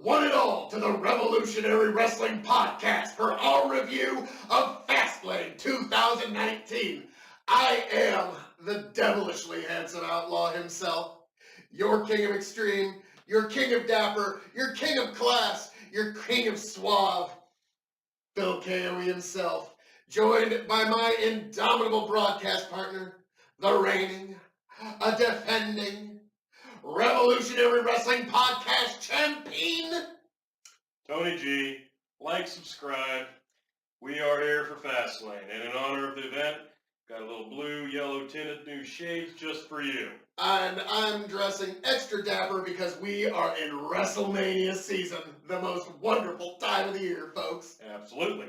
one and all to the Revolutionary Wrestling Podcast for our review of Fastlane 2019. I am the devilishly handsome outlaw himself, your king of extreme, your king of dapper, your king of class, your king of suave, Phil KOE himself, joined by my indomitable broadcast partner, the reigning, a defending, Revolutionary Wrestling Podcast champion, Tony G. Like, subscribe. We are here for Fastlane, and in honor of the event, got a little blue, yellow tinted new shades just for you. And I'm dressing extra dapper because we are in WrestleMania season, the most wonderful time of the year, folks. Absolutely.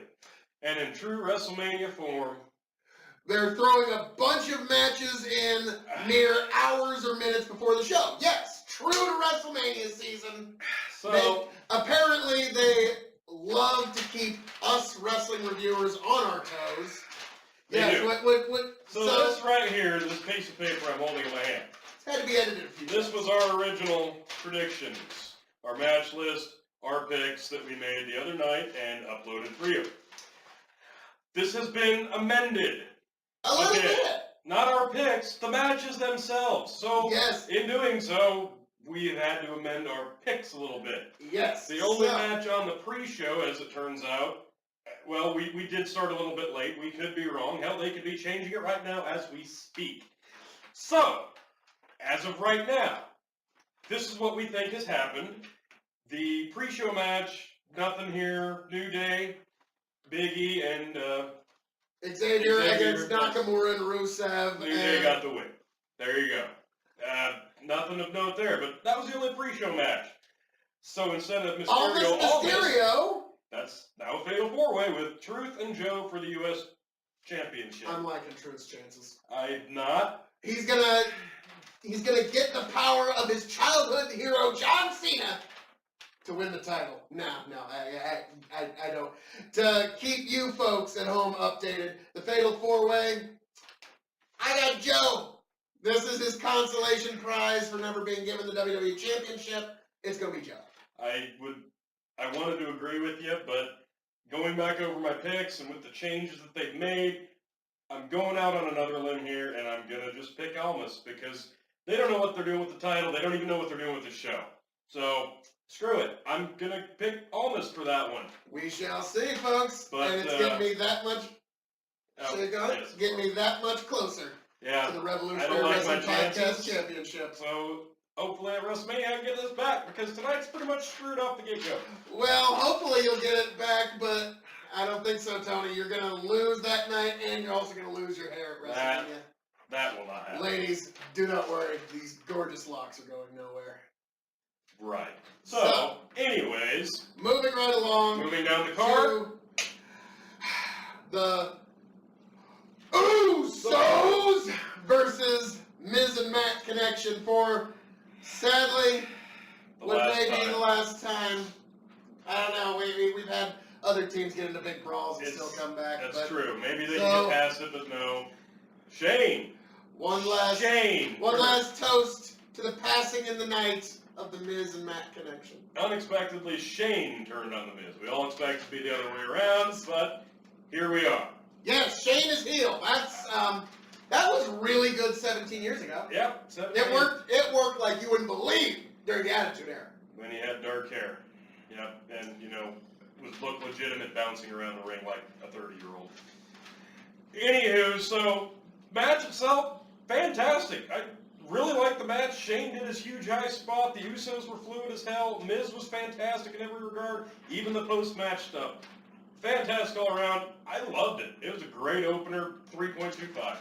And in true WrestleMania form, they're throwing a bunch of matches in mere hours or minutes before the show. Yes, true to WrestleMania season. So apparently they love to keep us wrestling reviewers on our toes. They do. What, so this right here, this piece of paper I'm holding in my hand, it's had to be edited a few times. This was our original predictions, our match list, our picks that we made the other night and uploaded for you. This has been amended. A little bit. Not our picks, the matches themselves. So, yes. In doing so, we've had to amend our picks a little bit. Yes. The only match on the pre-show, as it turns out, well, we did start a little bit late. We could be wrong. Hell, they could be changing it right now as we speak. So, as of right now, this is what we think has happened. The pre-show match, nothing here, New Day, Big E, and Xavier against Nakamura and Rusev. New Day got the win. There you go. Nothing of note there, but that was the only pre-show match. So instead of Mysterio, that's now a fatal four-way with Truth and Joe for the U.S. Championship. I'm liking Truth's chances. I'm not. He's gonna get the power of his childhood hero John Cena to win the title. No, I don't. To keep you folks at home updated, the Fatal 4-Way, I got Joe. This is his consolation prize for never being given the WWE Championship. It's going to be Joe. I wanted to agree with you, but going back over my picks and with the changes that they've made, I'm going out on another limb here, and I'm going to just pick Almas because they don't know what they're doing with the title. They don't even know what they're doing with the show. So, screw it. I'm going to pick Almas for that one. We shall see, folks. But, and it's getting me that much... It's getting me that much closer to the Revolutionary Wrestling Podcast Championship. So, hopefully at WrestleMania I can get this back because tonight's pretty much screwed off the get-go. Well, hopefully you'll get it back, but I don't think so, Tony. You're going to lose that night, and you're also going to lose your hair at WrestleMania. That will not happen. Ladies, do not worry. These gorgeous locks are going nowhere. Right. So, anyways. Moving right along. Moving down the card. The Usos versus Miz and Matt connection for, sadly, what may be the last time. I don't know. We've had other teams get into big brawls and still come back. That's true. Maybe they can get past it, but no. Shane. One last toast to the passing in the night of the Miz and Matt connection. Unexpectedly, Shane turned on the Miz. We all expect it to be the other way around, but here we are. Yes, Shane is heel. That was really good 17 years ago. Yep, 17. It worked like you wouldn't believe during the Attitude Era. When he had dark hair. Yep, and looked legitimate bouncing around the ring like a 30-year-old. Anywho, so match itself, fantastic. I really liked the match. Shane did his huge high spot. The Usos were fluid as hell. Miz was fantastic in every regard, even the post-match stuff. Fantastic all around. I loved it. It was a great opener, 3.25.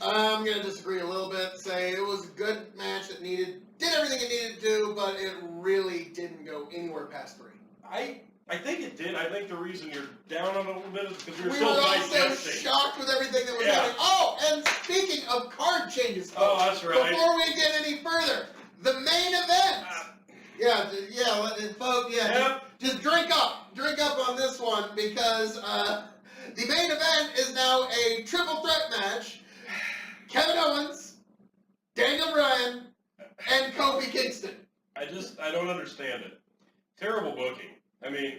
I'm going to disagree a little bit. Say it was a good match that did everything it needed to do, but it really didn't go anywhere past 3. I think it did. I think the reason you're down on it a little bit is because we were also shocked with everything that was happening. Oh, and speaking of card changes, folks, that's right. Before we get any further, the main event. Folks, just drink up on this one because the main event is now a triple threat match. Kevin Owens, Daniel Bryan, and Kofi Kingston. I I don't understand it. Terrible booking. I mean,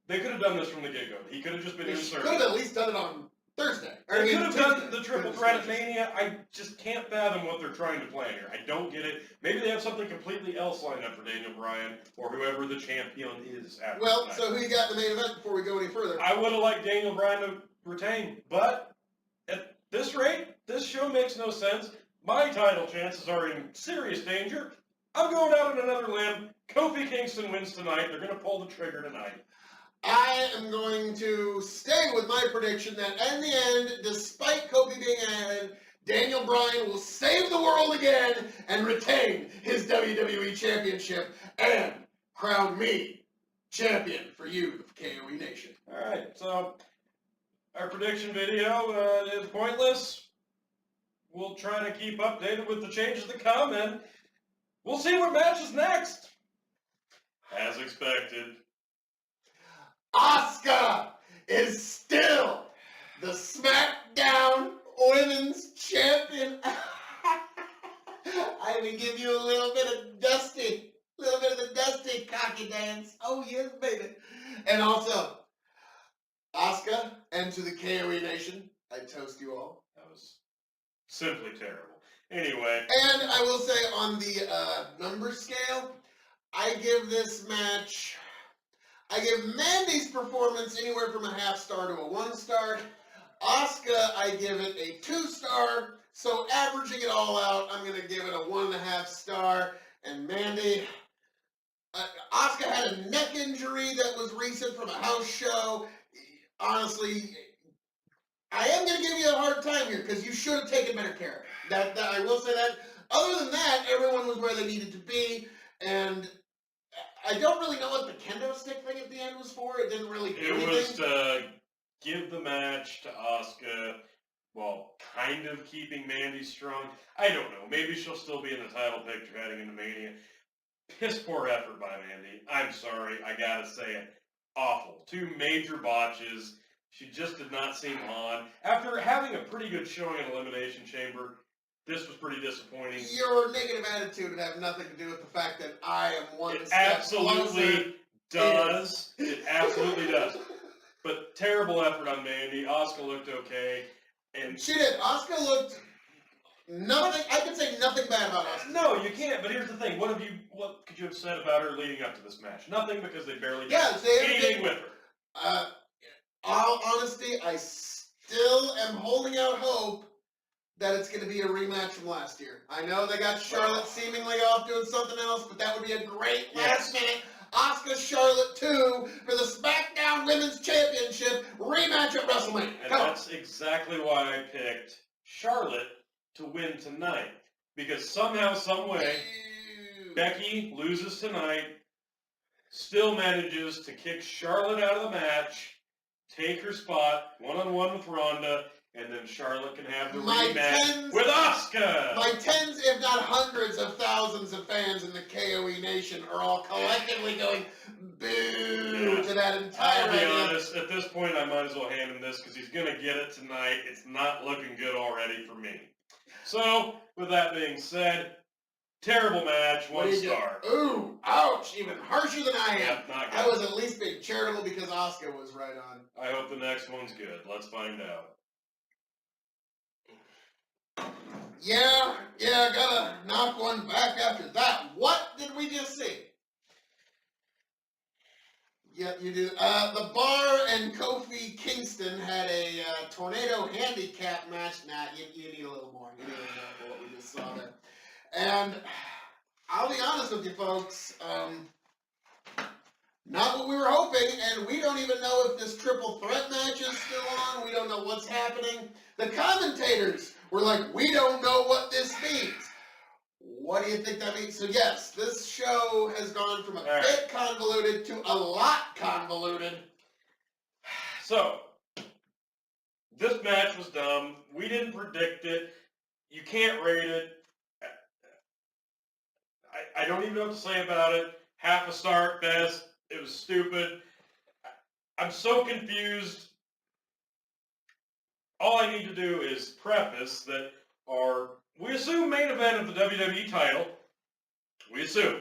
they could have done this from the get-go. He could have just been They inserted. could have at least done it on Thursday. They could have done the triple threat at Mania. I just can't fathom what they're trying to plan here. I don't get it. Maybe they have something completely else lined up for Daniel Bryan or whoever the champion is after Well, tonight. so who you got in the main event before we go any further? I would have liked Daniel Bryan to retain, but at this rate, this show makes no sense. My title chances are in serious danger. I'm going out on another limb. Kofi Kingston wins tonight. They're going to pull the trigger tonight. I am going to stay with my prediction that in the end, despite Kofi being ahead, Daniel Bryan will save the world again and retain his WWE Championship and crown me champion for you, the KOE Nation. All right, so our prediction video is pointless. We'll try to keep updated with the changes that come, and we'll see what matches next. As expected, Asuka is still the SmackDown Women's Champion. I will give you a little bit of the Dusty cocky dance. Oh yes, baby. And also, Asuka, and to the KOE Nation, I toast you all. that was simply terrible. Anyway, And I will say on the number scale, I give this match, I give Mandy's performance anywhere from a half star to a 1 star. Asuka, I give it a 2 star. So averaging it all out, I'm going to give it a 1.5 star. And Mandy, Asuka had a neck injury that was recent from a house show. Honestly, I am going to give you a hard time here because you should have taken better care. That I will say that. Other than that, everyone was where they needed to be, and I don't really know what the kendo stick thing at the end was for. It didn't really do it anything. was to give the match to Asuka, well, kind of keeping Mandy strong. I don't know. Maybe she'll still be in the title picture heading into Mania. Piss poor effort by Mandy. I'm sorry. I gotta say it. Awful. 2 major botches. She just did not seem on. After having a pretty good showing in Elimination Chamber, this was pretty disappointing. Your negative attitude would have nothing to do with the fact that I am one It step absolutely does. It absolutely does. But terrible effort on Mandy. Asuka looked okay. And She did. Asuka looked nothing. I could say nothing bad about Asuka. no, you can't. But here's the thing. What could you have said about her leading up to this match? Nothing, because they barely did anything with her. All honesty, I still am holding out hope that it's going to be a rematch from last year. I know they got Charlotte seemingly off doing something else, but that would be a great last minute Asuka Charlotte 2 for the SmackDown Women's Championship rematch at WrestleMania. And Come on. that's exactly why I picked Charlotte to win tonight. Because somehow, some way, Becky loses tonight, still manages to kick Charlotte out of the match, take her spot, one-on-one with Ronda, and then Charlotte can have the rematch with Asuka! My tens, if not hundreds of thousands of fans in the KOE Nation are all collectively going boo to that entire I'll be idea. honest, at this point I might as well hand him this because he's going to get it tonight. It's not looking good already for me. So, with that being said, terrible match, 1 star. Ooh, ouch, even harsher than I am. Yeah, not good. I was at least being charitable because Asuka was right on. I hope the next one's good. Let's find out. Yeah, gotta knock one back after that. What did we just see? Yep, you do. The Bar and Kofi Kingston had a tornado handicap match. Nah, you need a little more. You need a little more for what we just saw there. And I'll be honest with you folks, not what we were hoping, and we don't even know if this triple threat match is still on. We don't know what's happening. The commentators were like, we don't know what this means. What do you think that means? So yes, this show has gone from a bit convoluted to a lot convoluted. So, this match was dumb. We didn't predict it. You can't rate it. I don't even know what to say about it. Half a star at best. It was stupid. I'm so confused. All I need to do is preface that we assume main event of the WWE title. We assume.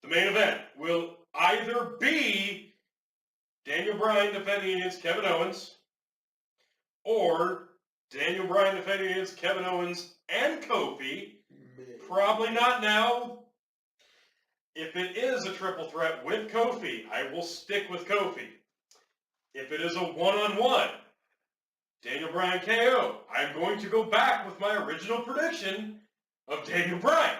the main event will either be Daniel Bryan defending against Kevin Owens, or Daniel Bryan defending against Kevin Owens and Kofi. Probably not now. If it is a triple threat with Kofi, I will stick with Kofi. If it is a one-on-one, Daniel Bryan KO, I'm going to go back with my original prediction of Daniel Bryan.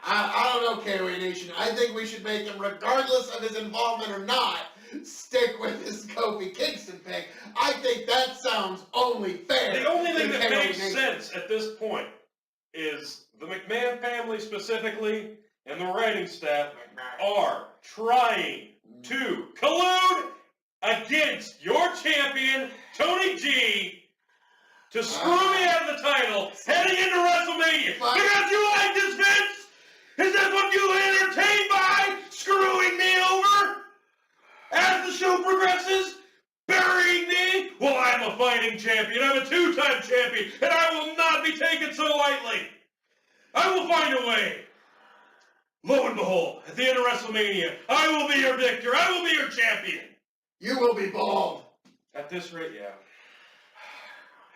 I don't know, KOA Nation. I think we should make him, regardless of his involvement or not, stick with his Kofi Kingston pick. I think that sounds only fair. The only thing to that KOA makes Nation. sense at this point is the McMahon family specifically and the writing staff are trying to collude against your champion, Tony G, to screw me out of the title heading into WrestleMania. Because you like this, Vince? Is that what you entertained by? Screwing me over? As the show progresses? Burying me? Well, I'm a fighting champion. I'm a two-time champion. And I will not be taken so lightly. I will find a way. Lo and behold, at the end of WrestleMania, I will be your victor. I will be your champion. You will be bald. At this rate, yeah.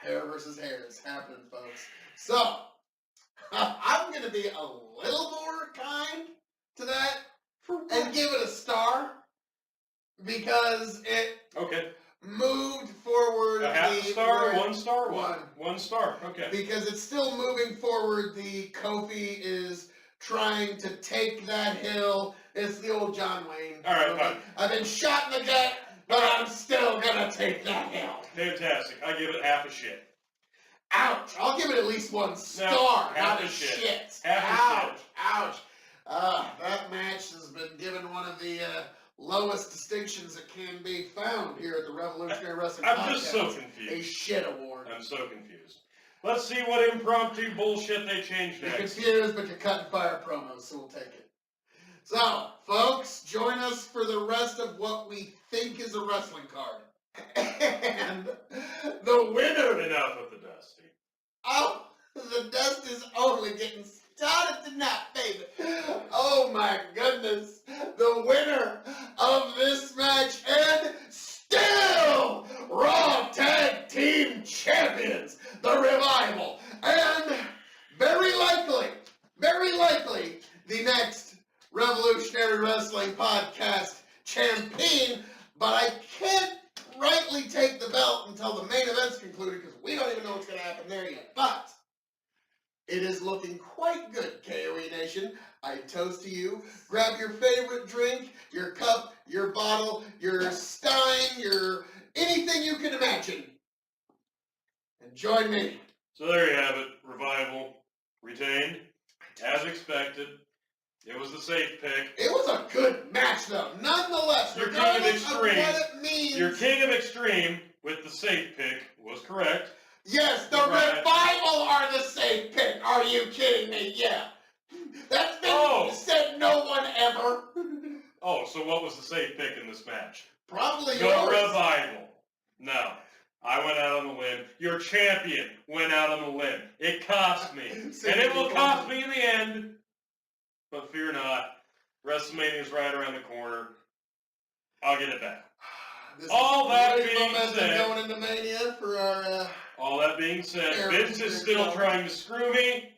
Hair versus hair is happening, folks. So, I'm going to be a little more kind to that and give it a star because it moved forward. A half star, 1 star, One. 1 star, okay. Because it's still moving forward. The Kofi is trying to take that hill. It's the old John Wayne. All right, fine. I've been shot in the gut, but I'm still going to take that hill. Fantastic. I give it half a shit. Ouch! I'll give it at least 1 star, half not a a shit. shit. Half a Ouch! Ouch! That match has been given one of the lowest distinctions that can be found here at the Revolutionary Wrestling Podcast. I'm just so A confused. shit award. I'm so confused. Let's see what impromptu bullshit they change You're next. confused, but you're cutting fire promos, so we'll take it. So, folks, join us for the rest of what we think is a wrestling card. And the winner. Enough of the Dusty. Oh, the dust is only getting started tonight, baby. Oh my goodness. The winner of this match and still Raw Tag Team Champions, the Revival. And very likely, the next Revolutionary Wrestling Podcast champion. But I can't rightly take the belt until the main event's concluded because we don't even know what's going to happen there yet. But it is looking quite good, KOE Nation. I toast to you. Grab your favorite drink, your cup, your bottle, your stein, your anything you can imagine. And join me. So there you have it. Revival retained, as expected. It was the safe pick. It was a good match, though. Nonetheless, Your King of regardless of Extreme. what it means. Your King of Extreme with the safe pick was correct. Yes, the Right. Revival are the safe pick. Are you kidding me? Yeah. That's been said no one ever. Oh, so what was the safe pick in this match? Probably The yours. Revival. No. I went out on the limb. Your champion went out on the limb. It cost me. And it will cost me in the end. But fear not. WrestleMania's right around the corner. I'll get it back. All that being said, going into Mania for our. All that being said, Vince is still trying to screw me.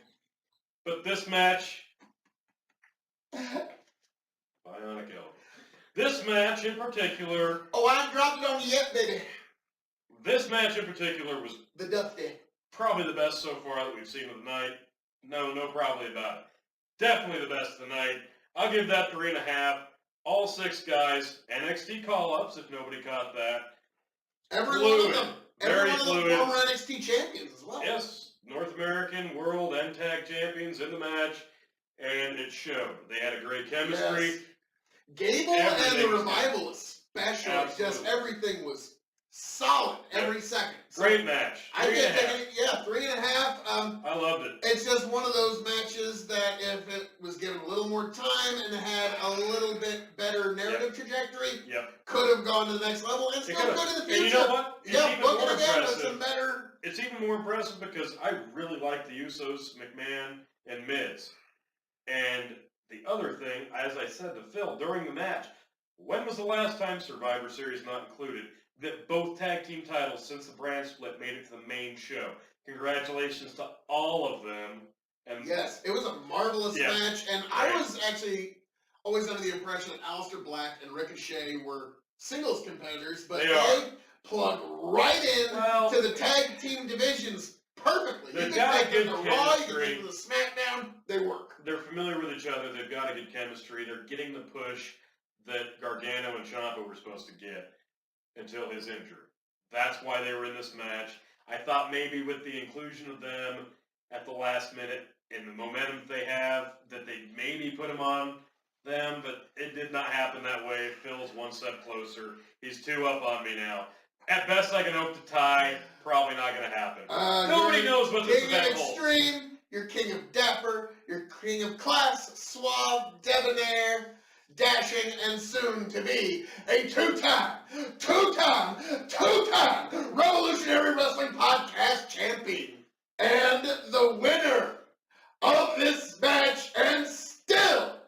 But this match, bionic elbow. This match in particular. Oh, I ain't dropped it on you yet, baby. This match in particular was The Dusty. probably the best so far that we've seen of the night. No probably about it. Definitely the best of the night. I'll give that 3.5. All 6 guys, NXT call-ups, if nobody caught that. Every Fluid. one of them. Very Every one fluid. of them former NXT champions as well. Yes, North American, World, and Tag Champions in the match, and it showed. They had a great chemistry. Yes. Gable Everything and the was Revival especially. Absolutely. Just everything was solid every second. So Great match. I can't 3.5. take it. Yeah, 3.5. I loved it. It's just one of those matches that if it was given a little more time and had a little bit better narrative trajectory, Yep. could have gone to the next level and still could've. good in the And future. you know what? It's Yeah, even book more it again with impressive. some better. It's even more impressive because I really like the Usos, McMahon, and Miz. And the other thing, as I said to Phil during the match, when was the last time, Survivor Series not included, that both tag team titles since the brand split made it to the main show? Congratulations to all of them. And yes, it was a marvelous match, and I was actually always under the impression that Aleister Black and Ricochet were singles competitors, but they plug right in to the tag team divisions perfectly. They've you got can take good them to Raw, you can chemistry. take them to SmackDown, they work. They're familiar with each other. They've got a good chemistry. They're getting the push that Gargano and Ciampa were supposed to get until his injury. That's why they were in this match. I thought maybe with the inclusion of them at the last minute and the momentum they have, that they'd maybe put them on them, but it did not happen that way. Phil's one step closer. He's 2 up on me now. At best, I can hope to tie. Probably not going to happen. Nobody knows what this event holds. King of Extreme, you're King of Dapper, you're King of Class, Suave, Debonair, Dashing, and soon to be a two-time Revolutionary Wrestling Podcast champion. And the winner of this match, and still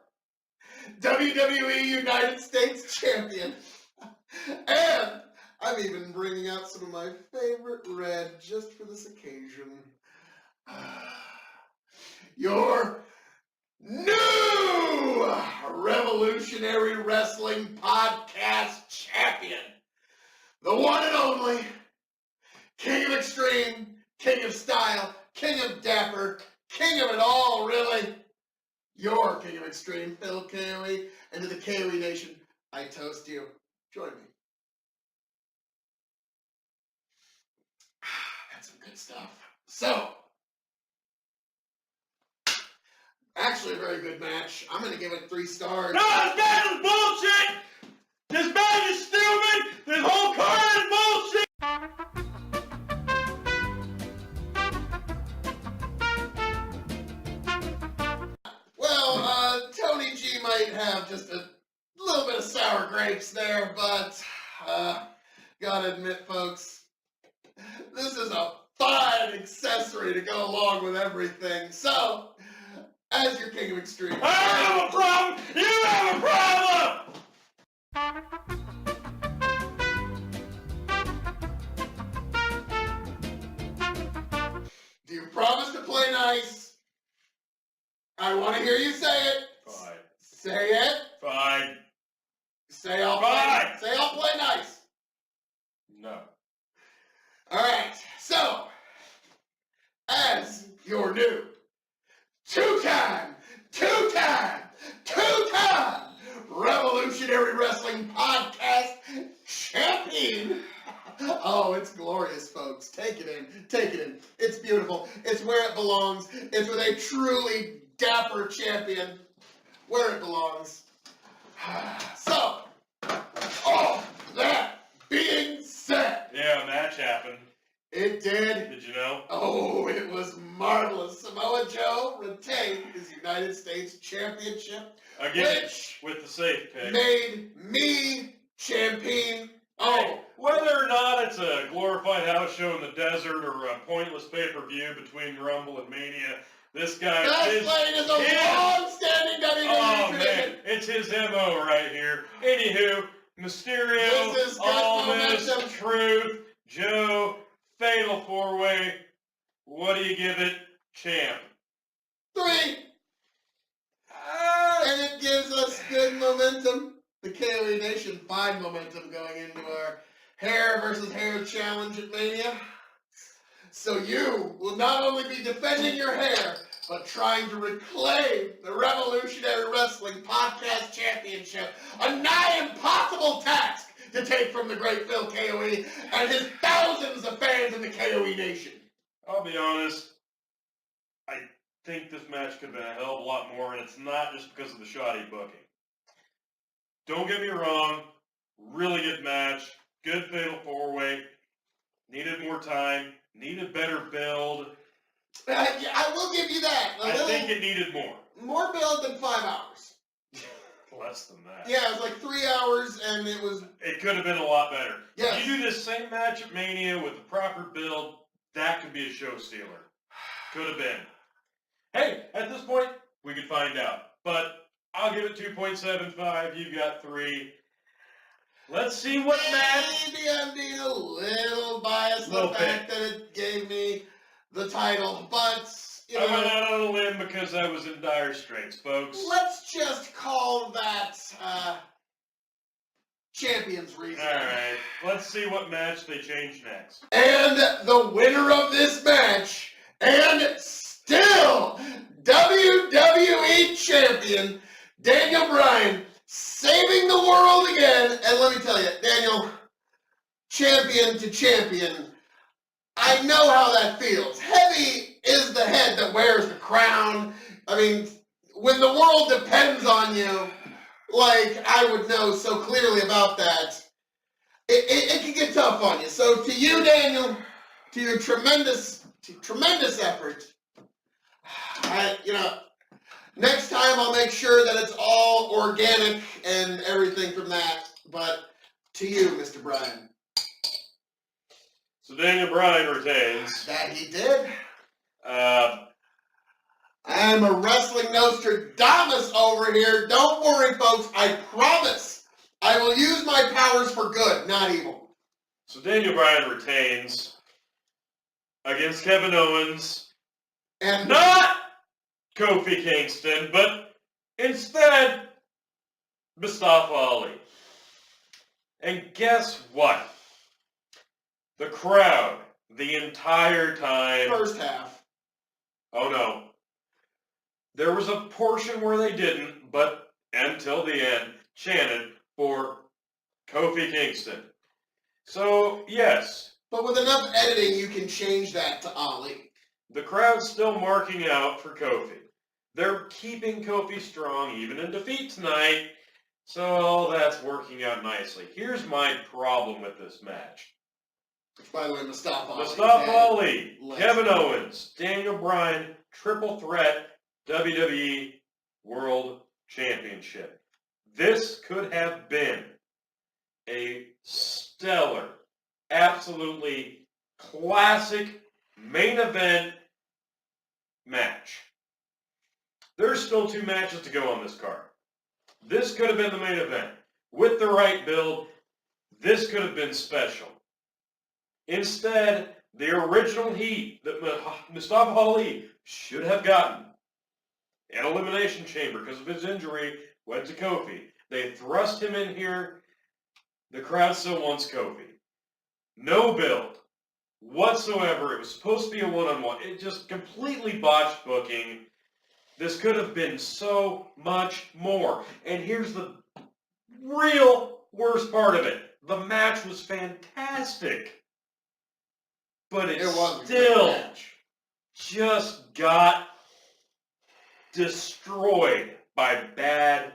WWE United States champion. And I'm even bringing out some of my favorite red just for this occasion. Your new Revolutionary Wrestling Podcast champion. The one and only King of Extreme, King of Style, King of Dapper, King of it all, really. Your King of Extreme, Phil KOE, and to the KOE Nation, I toast you. Join me. That's some good stuff. So, actually a very good match. I'm going to give it 3 stars. No, this match is bullshit! This match is stupid! This whole card is bullshit! Well, Tony G might have just a little bit of sour grapes there, but gotta admit, folks, this is a fine accessory to go along with everything. So, as your King of Extreme, I have a problem! You have a problem! do you promise to play nice? I want to hear you say it. Fine. Say it. Fine. Say I'll Fine. play. Say I'll play nice. No. All right. So, as your new two-time Revolutionary Wrestling Podcast champion. Oh, it's glorious, folks. Take it in. Take it in. It's beautiful. It's where it belongs. It's with a truly dapper champion. Where it belongs. So, all that being said. Yeah, a match happened. It did. Did you know? Oh, it was marvelous. Samoa Joe retained his United States Championship. Again, which with the safe pick. made me champion. Oh, whether or not it's a glorified house show in the desert or a pointless pay-per-view between Rumble and Mania, this guy Fastlane is a long-standing WWE tradition. Man, it's his MO right here. Anywho, Mysterio, This is good Almas, momentum. Truth, Joe, Fatal 4-Way. What do you give it? Champ. 3. And it gives us good momentum. The KOE Nation, fine momentum going into our hair versus hair challenge at Mania. So you will not only be defending your hair, but trying to reclaim the Revolutionary Wrestling Podcast Championship. A nigh impossible task to take from the great Phil KOE and his thousands of fans in the KOE Nation. I'll be honest. I think this match could have been a hell of a lot more, and it's not just because of the shoddy booking. Don't get me wrong. Really good match. Good Fatal 4-Way. Needed more time. Needed better build. Yeah, I will give you that. I think it needed more. More build than 5 hours. Less than that. Yeah, it was like 3 hours, and it was... It could have been a lot better. Yes. You do this same match at Mania with the proper build, that could be a show stealer. Could have been. Hey, at this point, we could find out. But I'll give it 2.75. You've got 3. Let's see what match. Maybe I'm being a little biased Little the fact that it gave me the title, but you know, I went out on a limb because I was in dire straits, folks. let's just call that champion's reason. All right, let's see what match they change next. And the winner of this match, and still WWE Champion, Daniel Bryan, saving the world again. And let me tell you, Daniel, champion to champion, I know how that feels. Heavy is the head that wears the crown. I mean, when the world depends on you, like I would know so clearly about that, it can get tough on you. So to you, Daniel, to your tremendous effort, next time I'll make sure that it's all organic and everything from that. But to you, Mr. Bryan. So Daniel Bryan retains. That he did. I'm a wrestling Nostradamus over here. Don't worry, folks. I promise I will use my powers for good, not evil. So Daniel Bryan retains against Kevin Owens. And Not Kofi Kingston, but instead Mustafa Ali. And guess what? The crowd, the entire time. first half. Oh no. There was a portion where they didn't, but until the end, chanted for Kofi Kingston. So, yes, But with enough editing, you can change that to Ali. the crowd's still marking out for Kofi. They're keeping Kofi strong even in defeat tonight, so that's working out nicely. Here's my problem with this match. Which, by the way, Mustafa Ali. Mustafa Ali, Let's Kevin go. Owens, Daniel Bryan, triple threat WWE World Championship. This could have been a stellar, absolutely classic main event match. There's still 2 matches to go on this card. This could have been the main event. With the right build, this could have been special. Instead, the original heat that Mustafa Ali should have gotten, an elimination chamber because of his injury, went to Kofi. They thrust him in here. The crowd still wants Kofi. No build whatsoever. It was supposed to be a one-on-one. It just completely botched booking. This could have been so much more. And here's the real worst part of it. The match was fantastic. But it was a good still match. just got destroyed by bad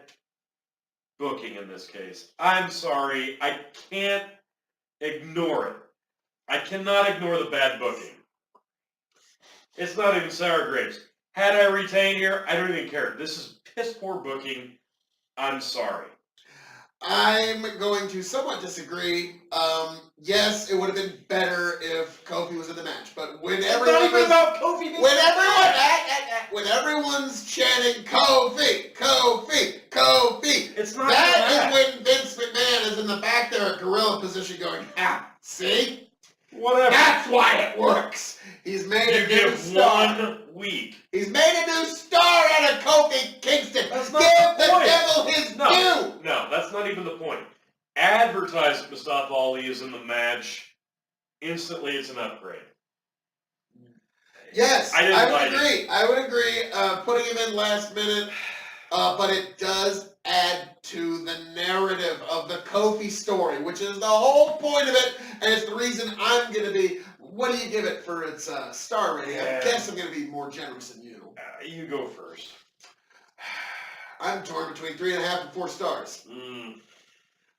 booking in this case. I'm sorry. I can't ignore it. I cannot ignore the bad booking. It's not even sour grapes. Had I retained here, I don't even care. This is piss poor booking. I'm sorry. I'm going to somewhat disagree. Yes, it would have been better if Kofi was in the match, but when It's not even about Kofi being when everyone's chanting Kofi, Kofi, Kofi, It's not that is when Vince McMahon is in the back there at gorilla position going, see? Whatever. That's why it works. He's made You a new give star. 1 week. He's made a new star out of Kofi Kingston. That's not Give the the point. devil his due. No, that's not even the point. Advertise that Mustafa Ali is in the match. Instantly, it's an upgrade. Yes, I didn't like agree. I would agree. Putting him in last minute, but it does add to the narrative of the Kofi story, which is the whole point of it, and it's the reason I'm going to be. What do you give it for its star rating? Yeah. I guess I'm going to be more generous than you. You go first. I'm torn between 3.5 and 4 stars. Mm.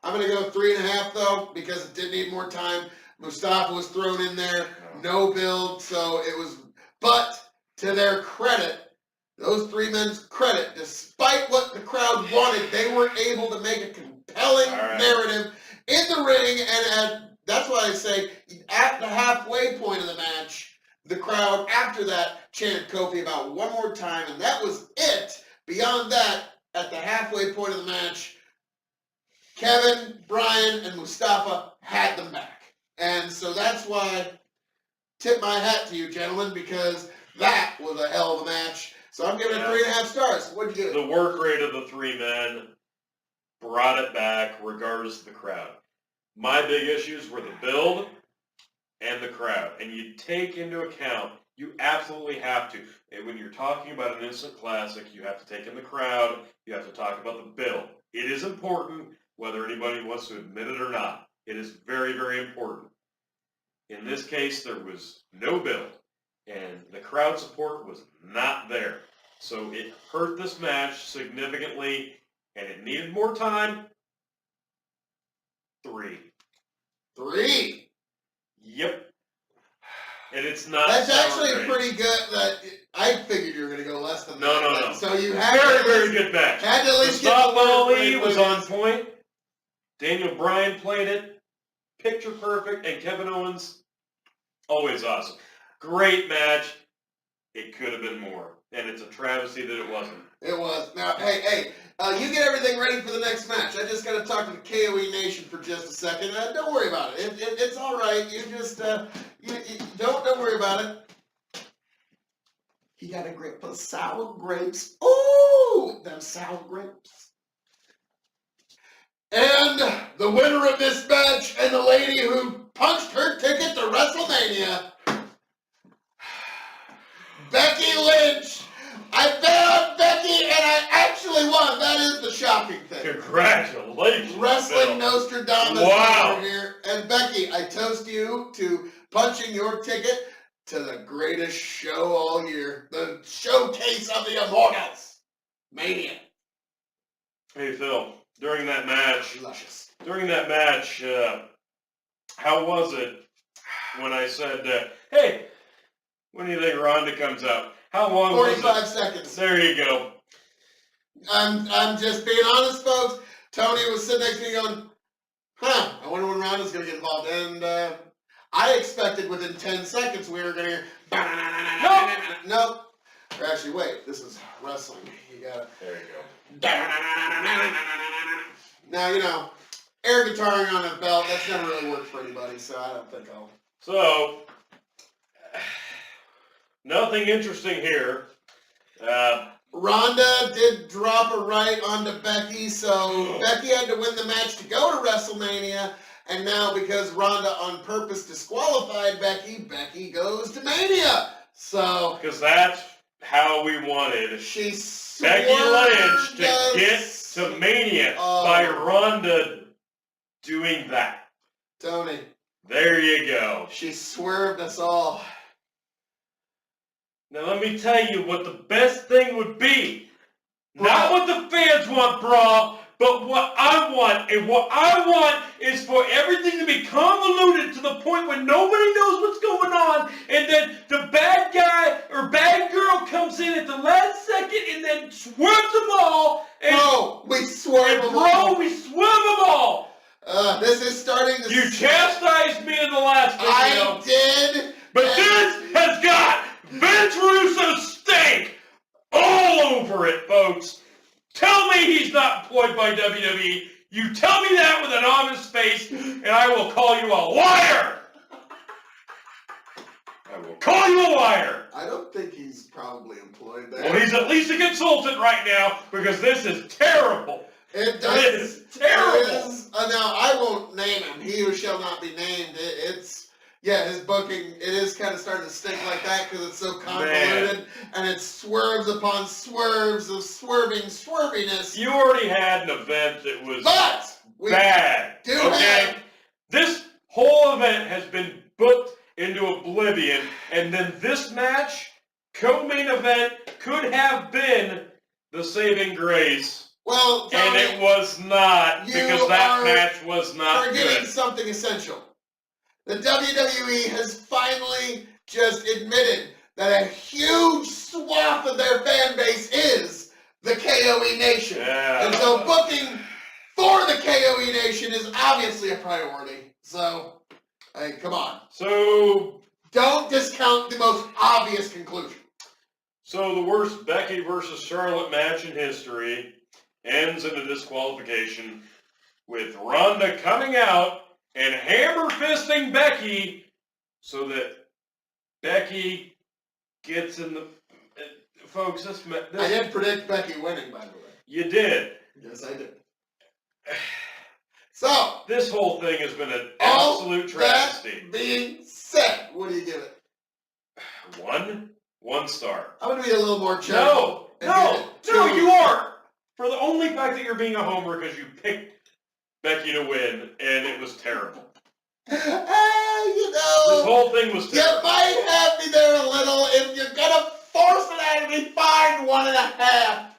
I'm going to go 3.5 though, because it did need more time. Mustafa was thrown in there, no build, so it was. But to their credit, those three men's credit, despite what the crowd wanted, they were able to make a compelling narrative in the ring, and that's why I say at the halfway point of the match, the crowd after that chanted Kofi about one more time, and that was it. Beyond that, at the halfway point of the match, Kevin, Brian, and Mustafa had them back. And so that's why tip my hat to you, gentlemen, because that was a hell of a match. So I'm giving it 3.5 stars. What'd you give it? The work rate of the three men brought it back regardless of the crowd. My big issues were the build and the crowd. And you take into account, you absolutely have to. And when you're talking about an instant classic, you have to take in the crowd. You have to talk about the build. It is important, whether anybody wants to admit it or not. It is very, very important. In this case, there was no build, and the crowd support was not there. So it hurt this match significantly, and it needed more time. 3. 3? Yep. And it's not. That's actually pretty good. I figured you were going to go less than that. No. So you had very, very good match. Had to at least Mustafa get Ali was on point. Daniel Bryan played it. Picture perfect. And Kevin Owens, always awesome. Great match. It could have been more. And it's a travesty that it wasn't. It was. Now, hey, you get everything ready for the next match. I just got to talk to the KOE Nation for just a second. Don't worry about it. It's all right. You just don't worry about it. He got a grip of sour grapes. Ooh, them sour grapes. And the winner of this match and the lady who punched her ticket to WrestleMania, Becky Lynch. I bet on Becky, and I actually won. That is the shocking thing. Congratulations, Wrestling Bill. Nostradamus Wow. over here. And Becky, I toast you to punching your ticket to the greatest show all year. The showcase of the Immortals. Mania. Hey, Phil, during that match, Luscious. how was it when I said, hey, when do you think Ronda comes out? How long was it? 45 seconds. There you go. I'm just being honest, folks. Tony was sitting next to me going, I wonder when Ronda's going to get involved. And I expected within 10 seconds we were going to hear, no. Or actually, wait, this is wrestling. You got it. There you go. Now, air guitaring on a belt, that's never really worked for anybody, so I don't think I'll. So, nothing interesting here. Ronda did drop a right onto Becky, so Becky had to win the match to go to WrestleMania, and now because Ronda on purpose disqualified Becky, Becky goes to Mania. So, because that's how we wanted Becky Lynch to get to Mania by Ronda doing that. Tony. There you go. She swerved us all. Now let me tell you what the best thing would be. Not what the fans want, bro, but what I want. And what I want is for everything to be convoluted to the point where nobody knows what's going on, and then the bad guy or bad girl comes in at the last second and then swerves them all. And, we swerve them all. We swerve them all. This is starting to... You chastised me in the last video. I did. But this has got Vince Russo's stank all over it, folks. Tell me he's not employed by WWE. You tell me that with an honest face, and I will call you a liar. I will call you a liar. I don't think he's probably employed there. Well, he's at least a consultant right now, because this is terrible. It does. It is terrible. Now, I won't name him. He who shall not be named. His booking, it is kind of starting to stink like that because it's so convoluted, and it swerves upon swerves of swerviness. You already had an event that was bad. This whole event has been booked into oblivion, and then this match, co-main event, could have been the saving grace. Well, and it was not, because that match was not forgetting good. Something essential. The WWE has finally just admitted that a huge swath of their fan base is the KOE Nation. Yeah. And so booking for the KOE Nation is obviously a priority. So, hey, come on. So, don't discount the most obvious conclusion. So the worst Becky versus Charlotte match in history ends in a disqualification with Ronda coming out and hammer fisting Becky so that Becky gets in the... folks, this... I did predict Becky winning, by the way. You did. Yes, I did. So, this whole thing has been an absolute travesty. That being said, what do you give it? 1 star. I'm going to be a little more charitable. No, you are. For the only fact that you're being a homer because you picked Becky to win, and it was terrible. You know, this whole thing was terrible. You might have me there a little. If you're going to force it out of me, fine, 1.5.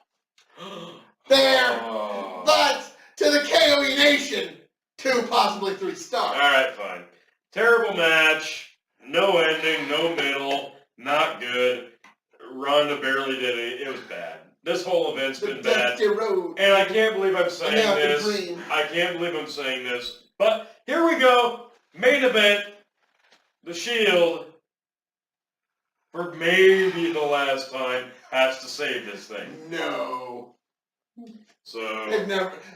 There. Oh. But to the KOE Nation, 2, possibly 3 stars. All right, fine. Terrible match. No ending, no middle. Not good. Ronda barely did it. It was bad. This whole event's been bad. Road. And I can't believe I'm saying this. I can't believe I'm saying this. But here we go. Main event. The Shield, for maybe the last time, has to save this thing. No. So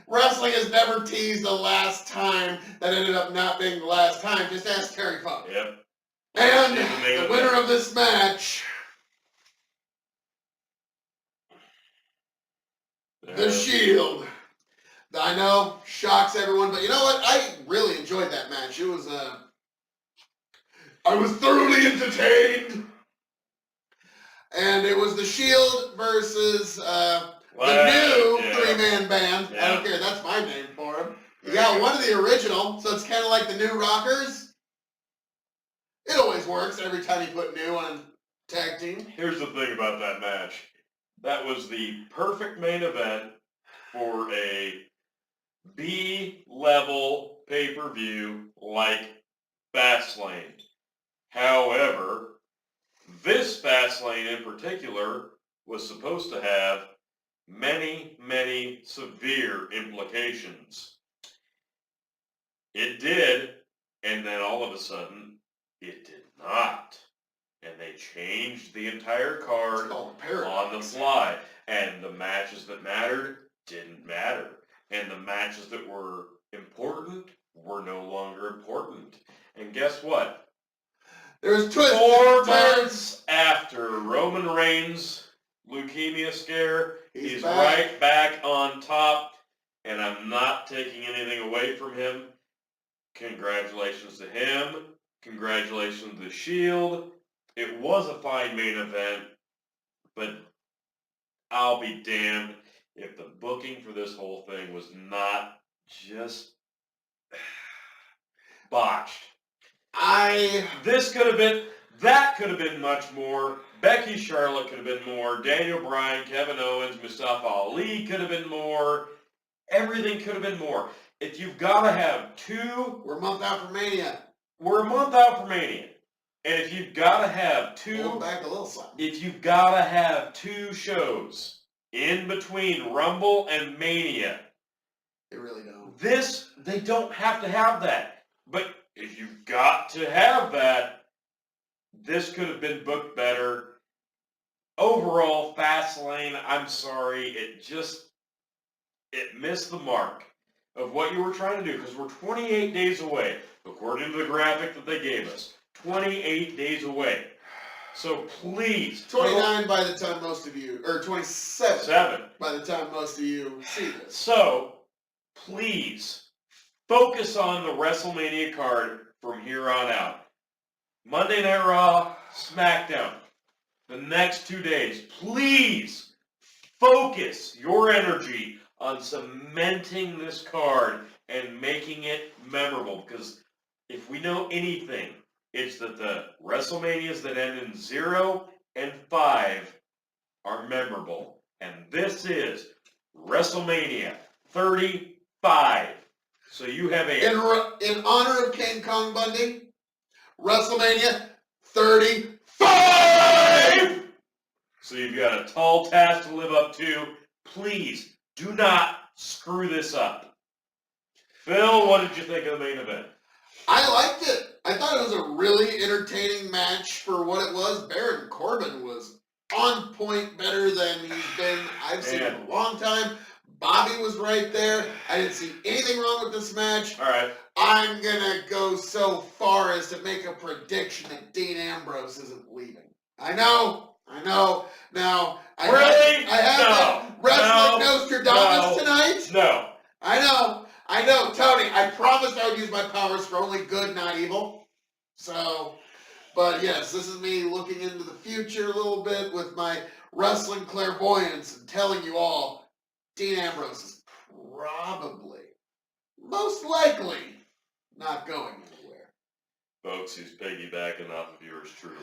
wrestling has never teased the last time that ended up not being the last time. Just ask Terry Funk. Yep. And the winner of this match, The Shield. I know, shocks everyone, but you know what? I really enjoyed that match. It was, I was thoroughly entertained. And it was The Shield versus, the new 3-man band. Yeah. I don't care, that's my name for him. You got one of the original, so it's kind of like the New Rockers. It always works every time you put new on a tag team. Here's the thing about that match. That was the perfect main event for a B-level pay-per-view like Fastlane. However, this Fastlane in particular was supposed to have many, many severe implications. It did, and then all of a sudden, it did not. And they changed the entire card on the fly. And the matches that mattered didn't matter. And the matches that were important were no longer important. And guess what? There's twists. 4 months after Roman Reigns' leukemia scare, he's right back on top. And I'm not taking anything away from him. Congratulations to him. Congratulations to the Shield. It was a fine main event, but I'll be damned if the booking for this whole thing was not just botched. This could have been, that could have been much more. Becky Charlotte could have been more. Daniel Bryan, Kevin Owens, Mustafa Ali could have been more. Everything could have been more. If you've got to have 2... We're a month out from Mania. We're a month out from Mania. And if you've got to have 2... Pull back a little something. If you've got to have 2 shows in between Rumble and Mania... They really don't. They don't have to have that. But if you've got to have that, this could have been booked better. Overall, Fastlane, I'm sorry, it missed the mark of what you were trying to do, because we're 28 days away, according to the graphic that they gave us. 28 days away. So please... 29 by the time most of you... Or 27 by the time most of you see this. So, please, focus on the WrestleMania card from here on out. Monday Night Raw, SmackDown. The next 2 days. Please, focus your energy on cementing this card and making it memorable. Because if we know anything, it's that the WrestleManias that end in 0 and 5 are memorable. And this is WrestleMania 35. So you have a... In honor of King Kong Bundy, WrestleMania 35! So you've got a tall task to live up to. Please, do not screw this up. Phil, what did you think of the main event? I liked it. I thought it was a really entertaining match for what it was. Baron Corbin was on point, better than I've seen in a long time. Bobby was right there. I didn't see anything wrong with this match. All right. I'm gonna go so far as to make a prediction that Dean Ambrose isn't leaving. I know. Now, I have wrestling Nostradamus tonight. No. I know, Tony. I promised I would use my powers for only good, not evil. So, but yes, this is me looking into the future a little bit with my wrestling clairvoyance and telling you all, Dean Ambrose is probably, most likely, not going anywhere. Folks, he's piggybacking off of yours truly.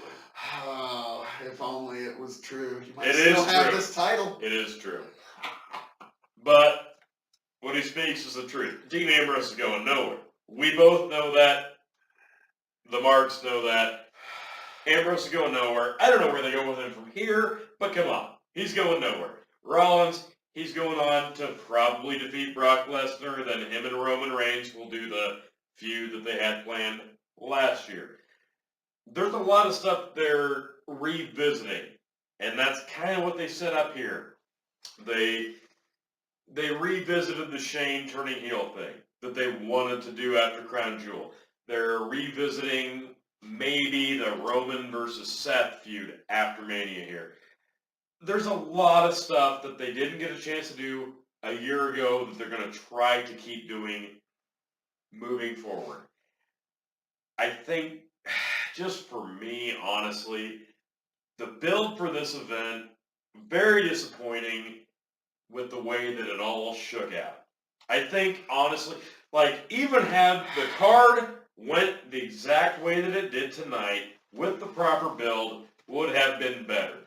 Oh, if only it was true. You might It still is have true. this title. It is true. But what he speaks is the truth. Dean Ambrose is going nowhere. We both know that. The Marks know that. Ambrose is going nowhere. I don't know where they go with him from here, but come on. He's going nowhere. Rollins, he's going on to probably defeat Brock Lesnar. Then him and Roman Reigns will do the feud that they had planned last year. There's a lot of stuff they're revisiting, and that's kind of what they set up here. They revisited the Shane turning heel thing that they wanted to do after Crown Jewel. They're revisiting maybe the Roman versus Seth feud after Mania here. There's a lot of stuff that they didn't get a chance to do a year ago that they're going to try to keep doing moving forward. I think, just for me, honestly, the build for this event, very disappointing with the way that it all shook out. I think, honestly, even had the card went the exact way that it did tonight, with the proper build, would have been better.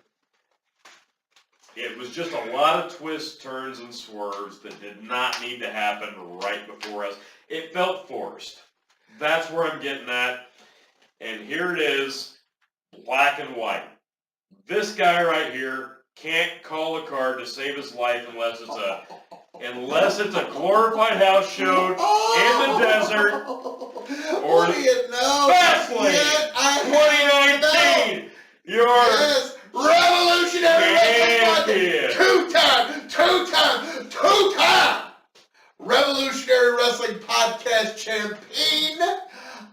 It was just a lot of twists, turns, and swerves that did not need to happen right before us. It felt forced. That's where I'm getting at. And here it is, black and white. This guy right here can't call a card to save his life unless it's a glorified house show in the desert or what do you know? Fastlane 2019. Yes, revolutionary champion. two-time revolutionary wrestling podcast champion.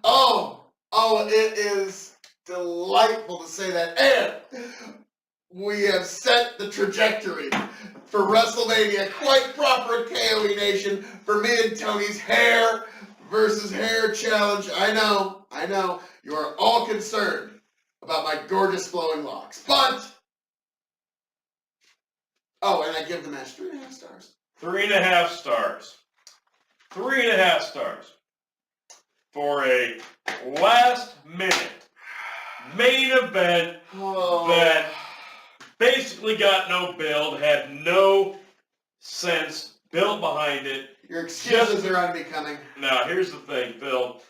Oh, it is delightful to say that. And we have set the trajectory for WrestleMania, quite proper KOE Nation, for me and Tony's hair versus hair challenge. I know, you are all concerned about my gorgeous flowing locks, but, and I give the match 3.5 stars. 3.5 stars. 3.5 stars. For a last-minute main event that basically got no build, had no sense built behind it. Your excuses are unbecoming. Now, here's the thing, Phil.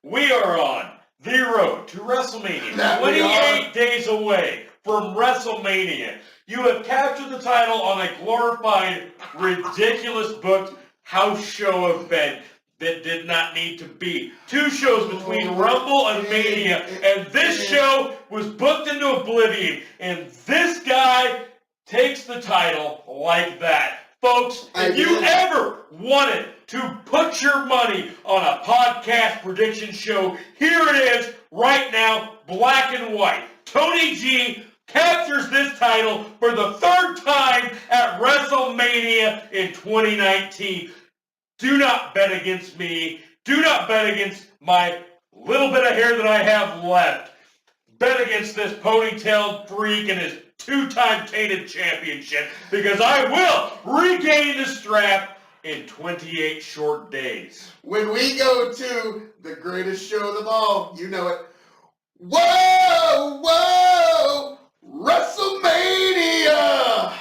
We are on the road to WrestleMania. 28 days away from WrestleMania. You have captured the title on a glorified, ridiculous booked house show event that did not need to be. 2 shows between Rumble and Mania, and this show was booked into oblivion, and this guy takes the title like that. Folks, if you ever wanted to put your money on a podcast prediction show, here it is right now, black and white. Tony G captures this title for the 3rd time at WrestleMania in 2019. Do not bet against me. Do not bet against my little bit of hair that I have left. Bet against this ponytailed freak and his 2-time tainted championship, because I will regain the strap in 28 short days. When we go to the greatest show of them all, you know it. Whoa! WrestleMania!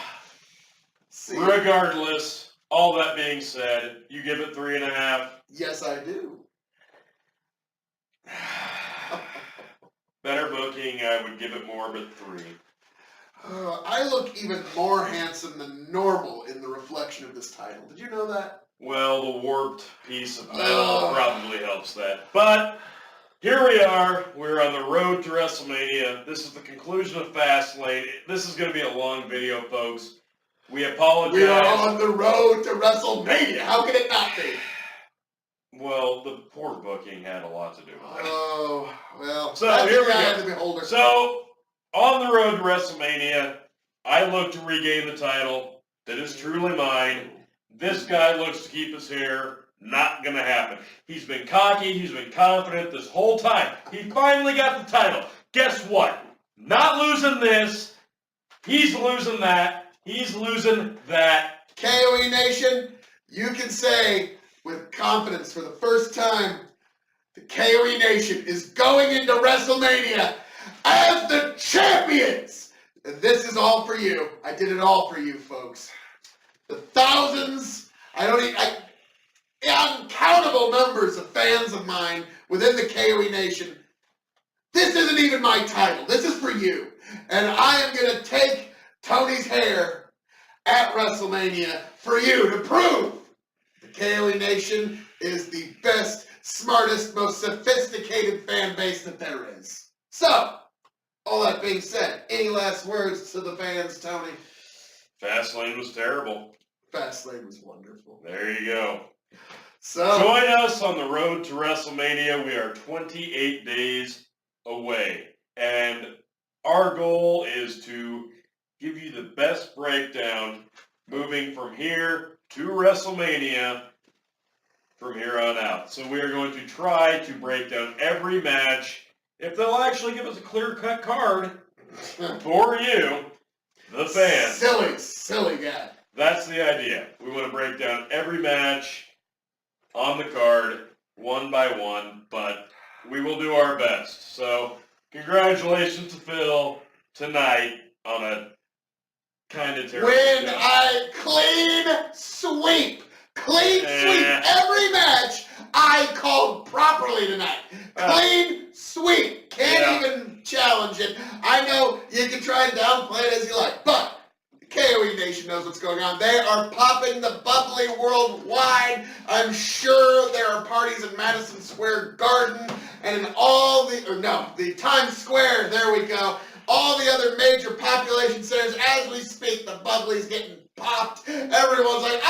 See? Regardless, all that being said, you give it 3.5? Yes, I do. Better booking, I would give it more, but 3. I look even more handsome than normal in the reflection of this title. Did you know that? Well, the warped piece of metal probably helps that. But here we are. We're on the road to WrestleMania. This is the conclusion of Fastlane. This is going to be a long video, folks. We apologize. We are on the road to WrestleMania. How can it not be? Well, the poor booking had a lot to do with it. Oh, well. So that's here the we eye go. of the beholder. So, on the road to WrestleMania, I look to regain the title that is truly mine. This guy looks to keep us here. Not gonna happen. He's been cocky, he's been confident this whole time. He finally got the title. Guess what? Not losing this. He's losing that. He's losing that. KOE Nation, you can say with confidence for the first time, the KOE Nation is going into WrestleMania as the champions. And this is all for you. I did it all for you, folks. The thousands, uncountable numbers of fans of mine within the KOE Nation. This isn't even my title. This is for you. And I am going to take Tony's hair at WrestleMania for you to prove the KOE Nation is the best, smartest, most sophisticated fan base that there is. So, all that being said, any last words to the fans, Tony? Fastlane was terrible. Fastlane was wonderful. There you go. So, Join us on the road to WrestleMania. We are 28 days away. And our goal is to give you the best breakdown moving from here to WrestleMania from here on out. So we are going to try to break down every match. If they'll actually give us a clear-cut card for you, the fans. silly guy. That's the idea. We want to break down every match on the card, one by one, but we will do our best. So, congratulations to Phil tonight on a kind of terrible When show. I clean sweep every match I called properly tonight. Clean sweep. Can't even challenge it. I know you can try and downplay it as you like, but the KOE Nation knows what's going on. They are popping the bubbly worldwide. I'm sure there are parties in Madison Square Garden and in all the Times Square, there we go. All the other major population centers, as we speak, the bubbly's getting popped. Everyone's like,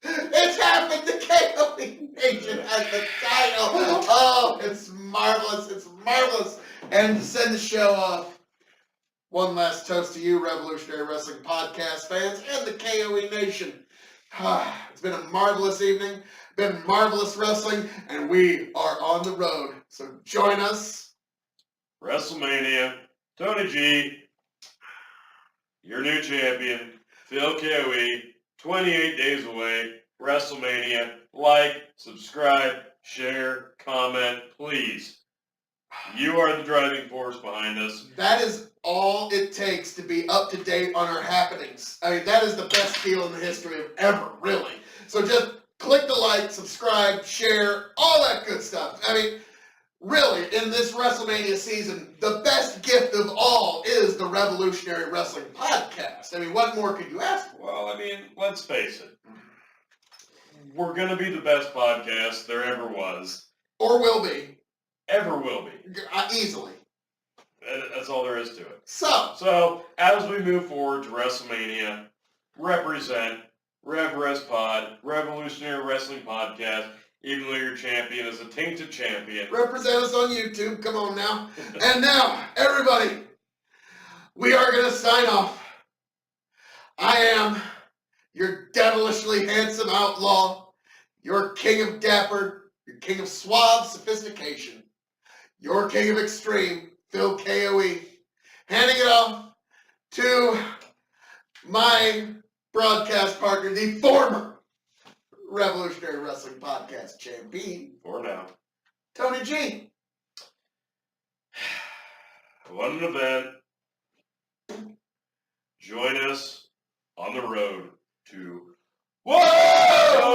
it's happened! The KOE Nation has the title! Oh, it's marvelous, it's marvelous! And to send the show off, one last toast to you, Revolutionary Wrestling Podcast fans, and the KOE Nation. It's been a marvelous evening, been marvelous wrestling, and we are on the road. So join us. WrestleMania, Tony G, your new champion, Phil KOE, 28 days away, WrestleMania. Like, subscribe, share, comment, please. You are the driving force behind us. That is all it takes to be up to date on our happenings. I mean, that is the best deal in the history of ever, really. So just click the like, subscribe, share, all that good stuff. I mean, really, in this WrestleMania season, the best gift of all is the Revolutionary Wrestling Podcast. I mean, what more could you ask for? Well, I mean, let's face it. We're going to be the best podcast there ever was. Or will be. Ever will be. Easily. That's all there is to it. So, as we move forward to WrestleMania, represent RevWrestPod, Revolutionary Wrestling Podcast, even though your champion is a tainted champion. represent us on YouTube. Come on now. And now, everybody, we are going to sign off. I am your devilishly handsome outlaw, your king of dapper, your king of suave sophistication, your king of extreme, Phil KOE, handing it off to my broadcast partner, the former Revolutionary Wrestling Podcast champion, For now. Tony G. What an event. Join us on the road to... Whoa!